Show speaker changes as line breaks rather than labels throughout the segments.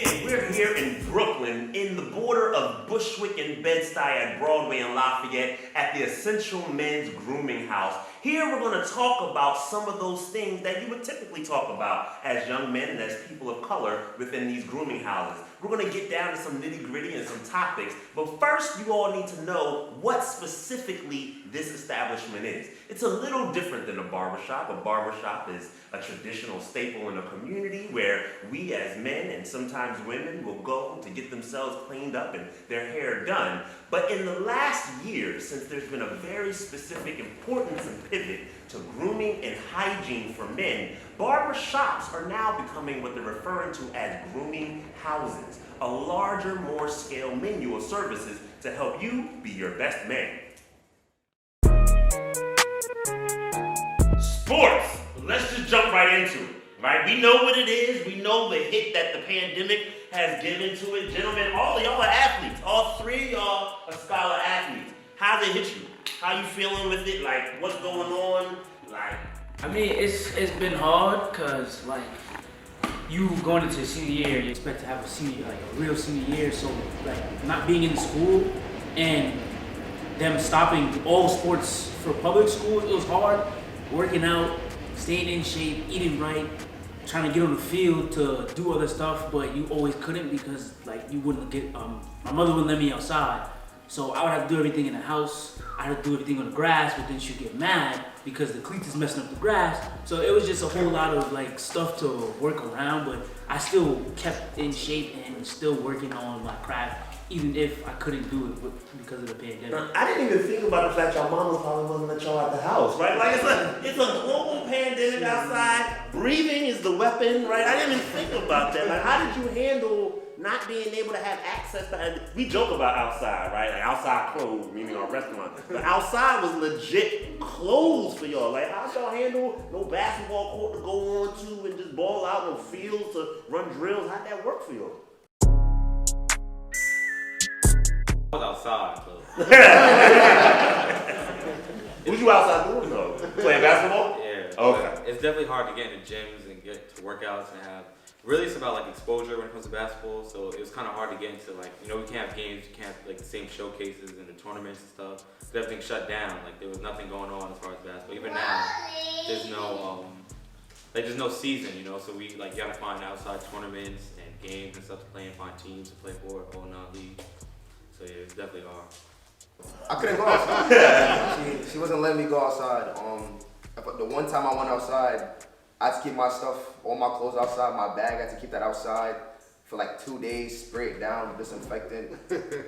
and we're here in Brooklyn, in the border of Bushwick and Bed-Stuy at Broadway and Lafayette at the Essential Men's Grooming House. Here we're going to talk about some of those things that you would typically talk about as young men and as people of color within these grooming houses. We're going to get down to some nitty-gritty and some topics, but first you all need to know what specifically this establishment is. It's a little different than a barbershop. A barbershop is a traditional staple in a community where we as men and sometimes women will go to get themselves cleaned up and their hair done. But in the last year, since there's been a very specific importance and pivot to grooming and hygiene for men, barbershops are now becoming what they're referring to as grooming houses, a larger, more scale menu of services to help you be your best man. Sports. Let's just jump right into it, right? We know what it is. We know the hit that the pandemic has given to it. Gentlemen, all of y'all are athletes. All three of y'all are scholar athletes. How's it hit you? How you feeling with it? Like, what's going on? Like,
I mean, it's been hard because like you going into senior year, you expect to have a real senior year. So like not being in school and them stopping all sports for public schools, it was hard. Working out, staying in shape, eating right, trying to get on the field to do other stuff, but you always couldn't because like you wouldn't get. My mother wouldn't let me outside, so I would have to do everything in the house. I had to do everything on the grass, but then she'd get mad because the cleats is messing up the grass. So it was just a whole lot of like stuff to work around, but I still kept in shape and still working on my craft, even if I couldn't do it because of the pandemic.
I didn't even think about the fact y'all mama probably wasn't let y'all out the house, right? Like it's a global pandemic outside. Breathing is the weapon, right? I didn't even think about that. Like, how did you handle not being able to have access to? And we joke about outside, right? Like outside clothes, meaning our restaurant. But outside was legit clothes for y'all. Like, how'd y'all handle no basketball court to go on to and just ball out on fields to run drills? How'd that work for y'all?
I was outside, so.
What you outside doing though? Playing basketball?
Yeah.
Okay.
It's definitely hard to get into gyms and get to workouts and have. Really, it's about like exposure when it comes to basketball. So it was kind of hard to get into like we can't have games, you can't have like the same showcases and the tournaments and stuff. So everything shut down. Like there was nothing going on as far as basketball. Even now, there's no season, So we you gotta find outside tournaments and games and stuff to play and find teams to play for, all non-league. So yeah, it's definitely hard.
I couldn't go outside. She wasn't letting me go outside. The one time I went outside, I had to keep my stuff, all my clothes outside, my bag, I had to keep that outside for like 2 days, spray it down with disinfectant.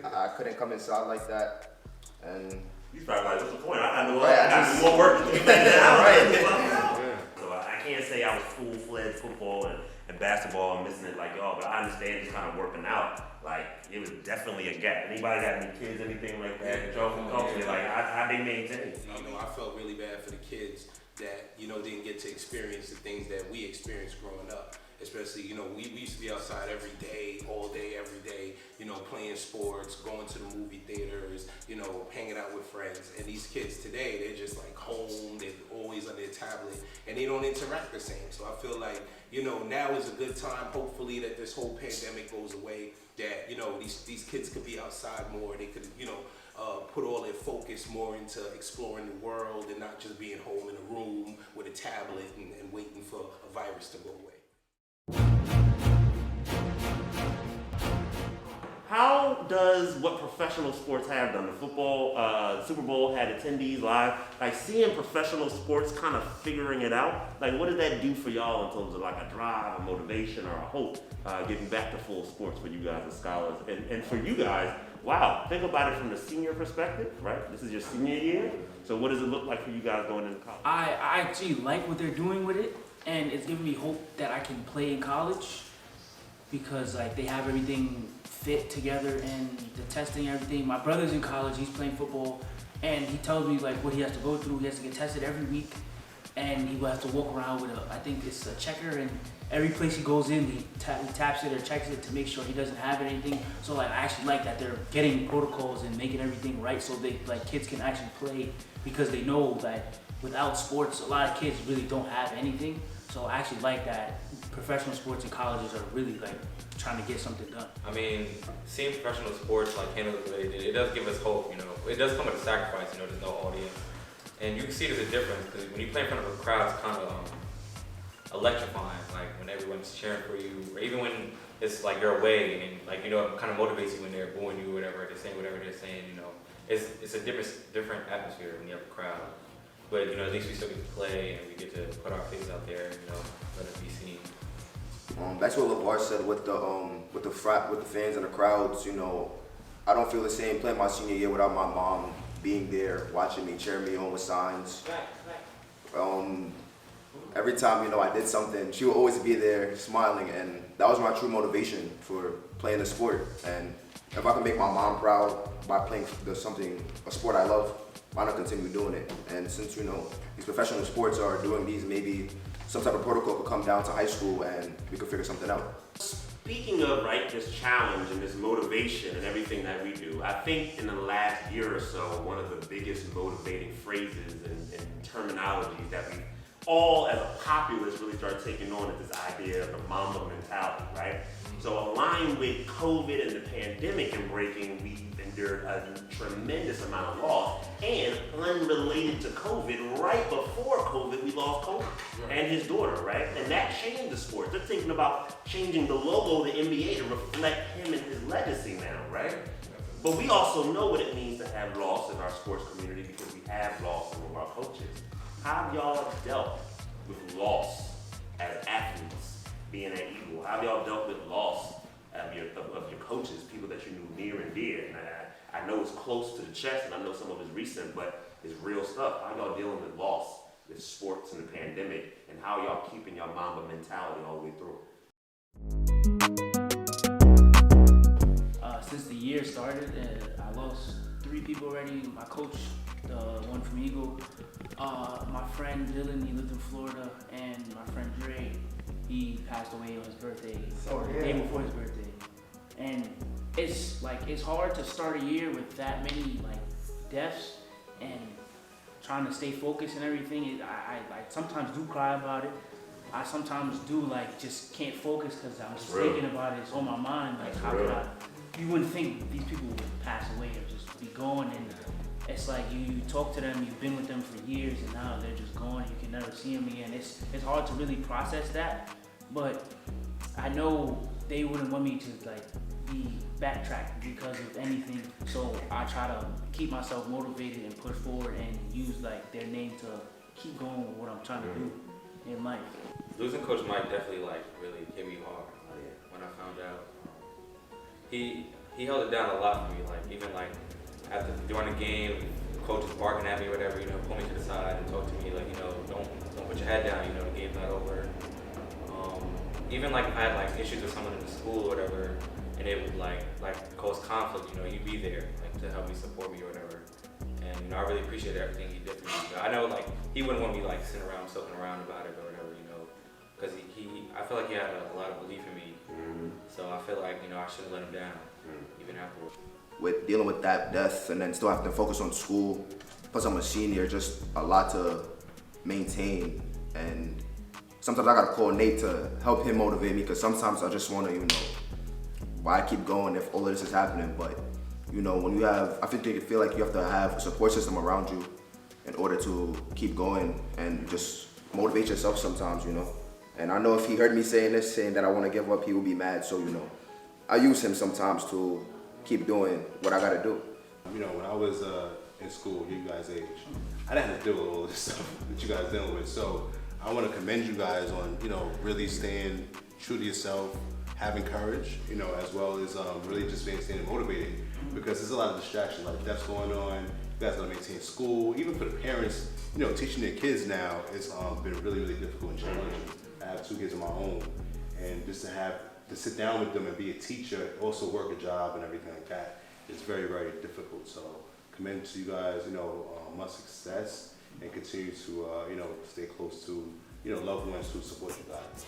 I couldn't come inside like that. And
You probably like, what's the point? I know
Right,
I got more work to do now.
Right.
So I can't say I was full-fledged football and basketball and missing it like y'all, but I understand just kind of working out. Like, it was definitely a gap. Anybody got any kids, anything like that? Y'all can talk to me, like, how they maintain?
I felt really bad for the kids that, didn't get to experience the things that we experienced growing up. Especially, we used to be outside every day, all day, every day, playing sports, going to the movie theaters, hanging out with friends. And these kids today, they're just like home, they're always on their tablet, and they don't interact the same. So I feel like, now is a good time, hopefully, that this whole pandemic goes away, that, these kids could be outside more, they could, put all their focus more into exploring the world and not just being home in a room with a tablet and waiting for a virus to go away.
How does what professional sports have done? The football, Super Bowl had attendees live. Like seeing professional sports kind of figuring it out. Like what did that do for y'all in terms of like a drive, a motivation, or a hope getting back to full sports for you guys as scholars? And for you guys, wow, think about it from the senior perspective, right? This is your senior year. So what does it look like for you guys going into college?
I actually like what they're doing with it, and it's giving me hope that I can play in college because like they have everything fit together and the testing, everything. My brother's in college, he's playing football, and he tells me like what he has to go through. He has to get tested every week, and he will have to walk around with I think it's a checker, and every place he goes in, he taps it or checks it to make sure he doesn't have anything. So like I actually like that they're getting protocols and making everything right so they like kids can actually play because they know that without sports, a lot of kids really don't have anything. So I actually like that professional sports and colleges are really like trying to get something done.
I mean, seeing professional sports like handle the way they did, it does give us hope, you know. It does come with a sacrifice, you know, there's no audience. And you can see there's a difference, because when you play in front of a crowd, it's kind of electrifying, like when everyone's cheering for you, or even when it's like you're away and like, you know, it kind of motivates you when they're booing you or whatever, they're saying whatever they're saying, you know. It's a different atmosphere when you have a crowd. But, you know, at least we still get to play and we get to put our faces out there, you know, let it be seen.
That's what LeVar said with the fans and the crowds. You know, I don't feel the same playing my senior year without my mom being there, watching me, cheering me on with signs. Every time, you know, I did something, she would always be there smiling, and that was my true motivation for playing the sport. And if I can make my mom proud by playing a sport I love, why not continue doing it? And since, you know, these professional sports are doing these, maybe some type of protocol could come down to high school and we could figure something out.
Speaking of, right, this challenge and this motivation and everything that we do, I think in the last year or so, one of the biggest motivating phrases and terminologies that we all as a populace really started taking on is this idea of the Mamba mentality, right? So aligned with COVID and the pandemic and breaking, we endured a tremendous amount of loss. And unrelated to COVID, right before COVID, we lost Kobe and his daughter, right? And that changed the sport. They're thinking about changing the logo of the NBA to reflect him and his legacy now, right? But we also know what it means to have loss in our sports community because we have lost some of our coaches. How have y'all dealt with loss as athletes, being at Eagle? How have y'all dealt with loss of your coaches, people that you knew near and dear? And I know it's close to the chest, and I know some of it's recent, but it's real stuff. How y'all dealing with loss, with sports and the pandemic, and how y'all keeping your Mamba mentality all the way through?
Since the year started, I lost 3 people already. My coach, the one from Eagle, my friend Dylan, he lived in Florida, and my friend Dre, he passed away on his birthday, or the day before his birthday. And it's hard to start a year with that many like deaths and trying to stay focused and everything. I sometimes do cry about it. I sometimes do just can't focus because I'm just thinking about it. It's on my mind. Like how could you wouldn't think these people would pass away or just be gone, and it's like you talk to them, you've been with them for years, and now they're just gone. You can never see them again. It's hard to really process that, but I know they wouldn't want me to be backtracked because of anything. So I try to keep myself motivated and push forward and use their name to keep going with what I'm trying to do in life.
Losing Coach Mike definitely really hit me hard when I found out. He held it down a lot for me, even during the game, coach was barking at me or whatever, pull me to the side and talk to me don't put your head down, the game's not over. Even if I had issues with someone in the school or whatever, and it would cause conflict, you'd be there to help me, support me or whatever. And I really appreciate everything he did for me. I know he wouldn't want me sitting around soaking around about it or whatever, because I feel like he had a lot of belief in me. So I feel like I shouldn't let him down, even afterwards.
With dealing with that death and then still having to focus on school, plus I'm a senior, just a lot to maintain. And sometimes I gotta call Nate to help him motivate me, because sometimes I just wanna, why I keep going if all of this is happening. But when you have, I think you feel like you have to have a support system around you in order to keep going and just motivate yourself sometimes, And I know if he heard me saying that I want to give up, he would be mad. So, I use him sometimes to keep doing what I got to do.
When I was in school, you guys' age, I didn't have to deal with all this stuff that you guys dealing with. So I want to commend you guys on, really staying true to yourself, having courage, as well as really just staying motivated, because there's a lot of distractions, deaths going on. You guys gotta maintain school. Even for the parents, teaching their kids now, it's been really, really difficult and challenging. I have 2 kids of my own, and just to sit down with them and be a teacher, also work a job and everything like that, is very, very difficult. So commend to you guys, much success, and continue to, stay close to, loved ones who support you guys.